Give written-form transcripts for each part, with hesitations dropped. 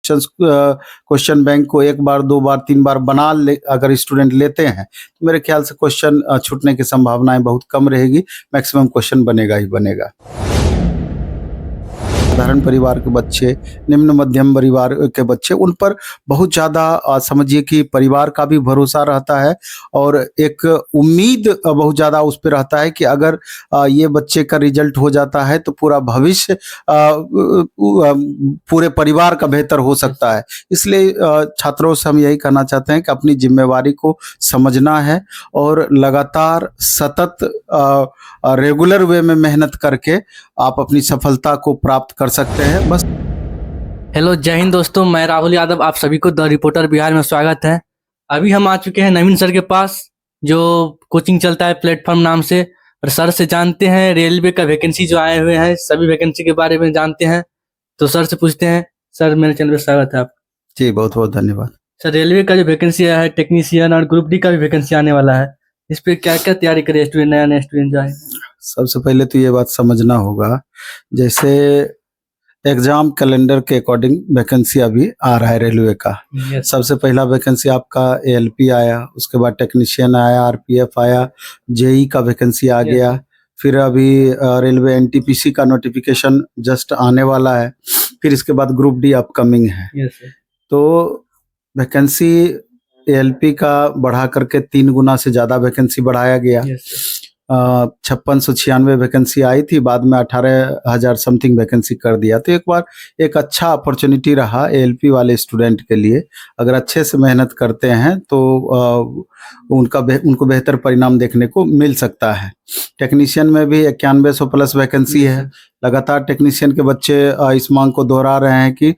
Question bank को एक बार, 2 बार, 3 बार बना ले अगर स्टूडेंट लेते हैं, तो मेरे ख्याल से क्वेश्चन छूटने की संभावनाएँ बहुत कम रहेगी, मैक्सिमम क्वेश्चन बनेगा ही बनेगा। साधारण परिवार के बच्चे, निम्न मध्यम परिवार के बच्चे, उन पर बहुत ज़्यादा समझिए कि परिवार का भी भरोसा रहता है और एक उम्मीद बहुत ज़्यादा उस पे रहता है कि अगर ये बच्चे का रिजल्ट हो जाता है तो पूरा भविष्य पूरे परिवार का बेहतर हो सकता है। इसलिए छात्रों से हम यही कहना चाहते हैं कि अपनी ज़िम्मेवारी को समझना है और लगातार सतत रेगुलर वे में मेहनत करके आप अपनी सफलता को प्राप्त कर सकते हैं। बस। हेलो, जय हिंद दोस्तों, मैं राहुल यादव, आप सभी को द रिपोर्टर बिहार में स्वागत है। अभी हम आ चुके हैं नवीन सर के पास, जो कोचिंग चलता है प्लेटफॉर्म नाम से, और सर से जानते हैं रेलवे का वैकेंसी जो आए हुए हैं, सभी वैकेंसी के बारे में जानते हैं। तो सर से पूछते हैं। सर, मेरे चैनल पर स्वागत है आप। जी, बहुत बहुत धन्यवाद। सर, रेलवे का जो वैकेंसी आया है टेक्नीशियन और ग्रुप डी का भी वैकेंसी आने वाला है, इस पर क्या क्या तैयारी करे स्टूडेंट, नया स्टूडेंट जो है? सबसे पहले तो ये बात समझना होगा, जैसे एग्जाम कैलेंडर के अकॉर्डिंग वैकेंसी अभी आ रहा है रेलवे का। सबसे पहला वैकेंसी आपका एएलपी आया, उसके बाद टेक्नीशियन आया, आरपीएफ आया, जेई का वैकेंसी आ गया, फिर अभी रेलवे एनटीपीसी का नोटिफिकेशन जस्ट आने वाला है, फिर इसके बाद ग्रुप डी अपकमिंग है। तो वैकेंसी एएलपी का बढ़ा करके 3 गुना से ज़्यादा वैकेंसी बढ़ाया गया। 5696 वैकेंसी आई थी, बाद में 18,000 समथिंग वैकेंसी कर दिया। तो एक बार एक अच्छा अपॉर्चुनिटी रहा एएलपी वाले स्टूडेंट के लिए। अगर अच्छे से मेहनत करते हैं तो उनको बेहतर परिणाम देखने को मिल सकता है। टेक्नीशियन में भी 9100 प्लस वैकेंसी है। लगातार टेक्नीशियन के बच्चे इस मांग को दोहरा रहे हैं कि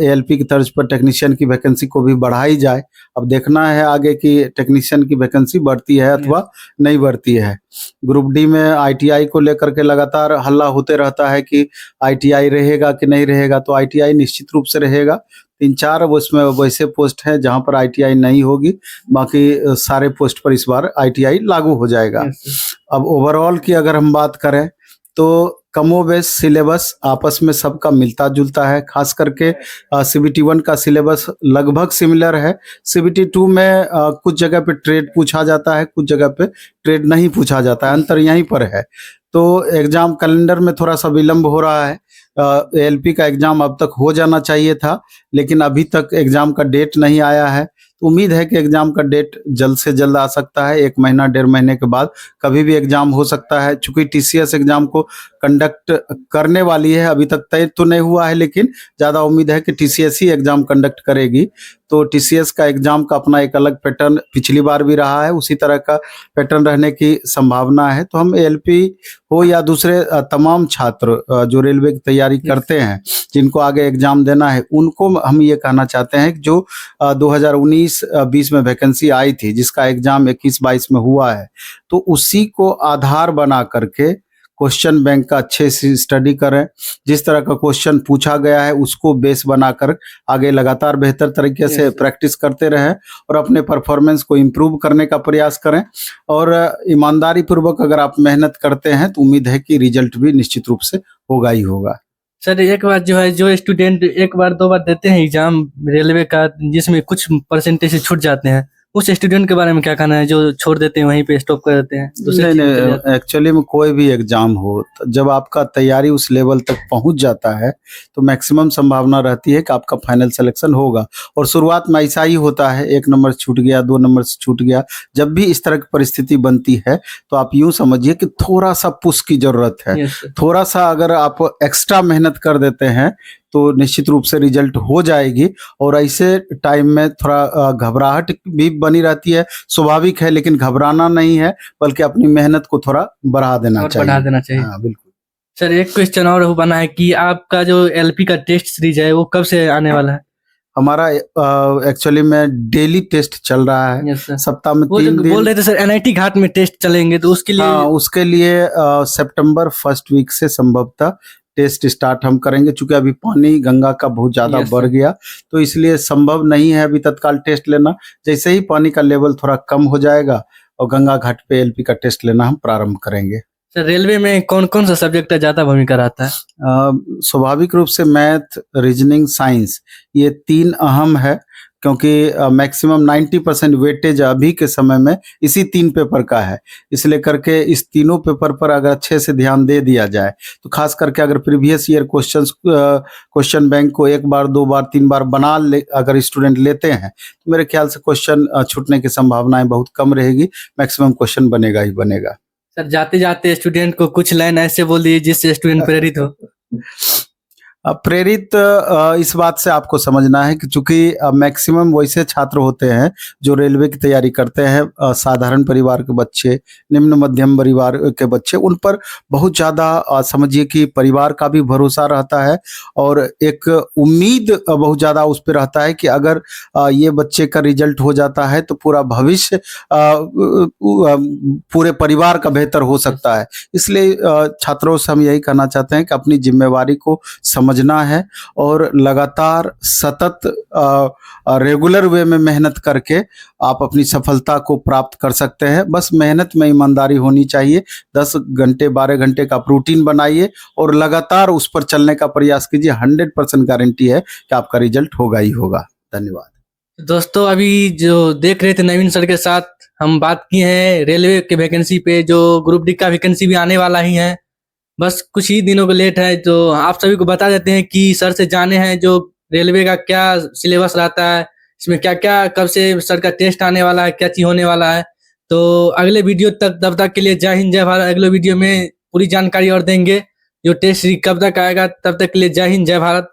एएलपी की तर्ज पर टेक्नीशियन की वैकेंसी को भी बढ़ाई जाए। अब देखना है आगे कि टेक्नीशियन की वैकेंसी बढ़ती है अथवा नहीं बढ़ती है। ग्रुप डी में आईटीआई को लेकर के लगातार हल्ला होते रहता है कि आईटीआई रहेगा कि नहीं रहेगा, तो आईटीआई निश्चित रूप से रहेगा। 3-4 उसमें वैसे पोस्ट हैं जहां पर आईटीआई नहीं होगी, बाकी सारे पोस्ट पर इस बार आईटीआई लागू हो जाएगा। अब ओवरऑल की अगर हम बात करें तो कमोबेश सिलेबस आपस में सबका मिलता जुलता है। खास करके सीबीटी 1 का सिलेबस लगभग सिमिलर है। सीबीटी 2 में कुछ जगह पे ट्रेड पूछा जाता है, कुछ जगह पे ट्रेड नहीं पूछा जाता है, अंतर यहीं पर है। तो एग्जाम कैलेंडर में थोड़ा सा विलम्ब हो रहा है। एएलपी का एग्जाम अब तक हो जाना चाहिए था, लेकिन अभी तक एग्जाम का डेट नहीं आया है। तो उम्मीद है कि एग्जाम का डेट जल्द से जल्द आ सकता है। 1 महीना 1.5 महीने के बाद कभी भी एग्जाम हो सकता है। चूंकि टीसीएस एग्जाम को कंडक्ट करने वाली है, अभी तक तय तो नहीं हुआ है, लेकिन ज़्यादा उम्मीद है कि टीसीएस ही एग्जाम कंडक्ट करेगी। तो टीसीएस का एग्जाम का अपना एक अलग पैटर्न पिछली बार भी रहा है, उसी तरह का पैटर्न रहने की संभावना है। तो हम एएलपी हो या दूसरे तमाम छात्र जो रेलवे की तैयारी करते हैं, जिनको आगे एग्जाम देना है, उनको हम ये कहना चाहते हैं कि जो 2019-20 में वैकेंसी आई थी, जिसका एग्जाम 21-22 में हुआ है, तो उसी को आधार बना करके क्वेश्चन बैंक का अच्छे से स्टडी करें। जिस तरह का क्वेश्चन पूछा गया है उसको बेस बनाकर आगे लगातार बेहतर तरीके से प्रैक्टिस करते रहें और अपने परफॉर्मेंस को इम्प्रूव करने का प्रयास करें। और ईमानदारी पूर्वक अगर आप मेहनत करते हैं तो उम्मीद है कि रिजल्ट भी निश्चित रूप से होगा ही होगा। सर, एक बार जो है, जो स्टूडेंट 1 बार 2 बार देते हैं एग्जाम रेलवे का, जिसमें कुछ परसेंटेज से छूट जाते हैं, उस स्टूडेंट के बारे में क्या कहना है जो छोड़ देते हैं, वहीं पे स्टॉप कर देते हैं? नहीं, एक्चुअली में कोई भी एग्जाम हो, जब आपका तैयारी उस लेवल तक पहुंच जाता है तो मैक्सिमम संभावना रहती है कि आपका फाइनल सिलेक्शन होगा। और शुरुआत में ऐसा ही होता है, 1 नंबर छूट गया, 2 नंबर से छूट गया। जब भी इस तरह की परिस्थिति बनती है तो आप यूं समझिए कि थोड़ा सा पुश की जरूरत है। थोड़ा सा अगर आप एक्स्ट्रा मेहनत कर देते हैं तो निश्चित रूप से रिजल्ट हो जाएगी। और ऐसे टाइम में थोड़ा घबराहट भी बनी रहती है, स्वाभाविक है, लेकिन घबराना नहीं है, बल्कि अपनी मेहनत को थोरा बढ़ा देना चाहिए। हाँ, बिल्कुल। सर, एक क्वेश्चन और बना है कि आपका जो एलपी का टेस्ट सीरीज है वो कब से आने वाला है? हमारा एक्चुअली में डेली टेस्ट चल रहा है। सप्ताह में 3 दिन। बोल रहे थे सर एनआईटी घाट में टेस्ट चलेंगे, तो उसके लिए? हाँ, उसके लिए सितंबर फर्स्ट वीक से संभवतः टेस्ट स्टार्ट हम करेंगे। चूंकि अभी पानी गंगा का बहुत ज्यादा बढ़ गया, तो इसलिए संभव नहीं है अभी तत्काल टेस्ट लेना। जैसे ही पानी का लेवल थोड़ा कम हो जाएगा और गंगा घाट पे एलपी का टेस्ट लेना हम प्रारंभ करेंगे। सर रेलवे में कौन कौन सा सब्जेक्ट ज़्यादा भूमिका रहता है? स्वाभाविक रूप से मैथ, रीजनिंग, साइंस ये 3 अहम है, क्योंकि मैक्सिमम 90% वेटेज अभी के समय में इसी 3 पेपर का है। इसलिए करके इस तीनों पेपर पर अगर अच्छे से ध्यान दे दिया जाए, तो खास करके अगर प्रीवियस ईयर क्वेश्चन बैंक को 1 बार, 2 बार, 3 बार बना ले अगर स्टूडेंट लेते हैं, तो मेरे ख्याल से क्वेश्चन छूटने की संभावनाएं बहुत कम रहेगी। मैक्सिमम क्वेश्चन बनेगा ही बनेगा। सर जाते-जाते स्टूडेंट को कुछ लाइन ऐसे बोल दीजिए जिससे स्टूडेंट प्रेरित हो। प्रेरित इस बात से आपको समझना है कि चूंकि मैक्सिमम वैसे छात्र होते हैं जो रेलवे की तैयारी करते हैं, साधारण परिवार के बच्चे, निम्न मध्यम परिवार के बच्चे, उन पर बहुत ज़्यादा समझिए कि परिवार का भी भरोसा रहता है और एक उम्मीद बहुत ज़्यादा उस पर रहता है कि अगर ये बच्चे का रिजल्ट हो जाता है तो पूरा भविष्य पूरे परिवार का बेहतर हो सकता है। इसलिए छात्रों से हम यही कहना चाहते हैं कि अपनी जिम्मेवारी को समझना है और लगातार सतत रेगुलर वे में मेहनत करके आप अपनी सफलता को प्राप्त कर सकते हैं। बस मेहनत में ईमानदारी होनी चाहिए। 10 घंटे 12 घंटे का रूटीन बनाइए और लगातार उस पर चलने का प्रयास कीजिए। 100% गारंटी है कि आपका रिजल्ट होगा ही होगा। धन्यवाद। दोस्तों अभी जो देख रहे थे नवीन सर के साथ हम बात की है रेलवे के वैकेंसी पे, जो ग्रुप डी का वैकेंसी भी आने वाला ही है, बस कुछ ही दिनों को लेट है। तो आप सभी को बता देते हैं कि सर से जाने हैं जो रेलवे का क्या सिलेबस रहता है, इसमें क्या क्या कब से सर का टेस्ट आने वाला है, क्या चीज होने वाला है। तो अगले वीडियो तक, तब तक के लिए जय हिंद जय भारत। अगले वीडियो में पूरी जानकारी और देंगे जो टेस्ट कब तक आएगा। तब तक के लिए जय हिंद जय भारत।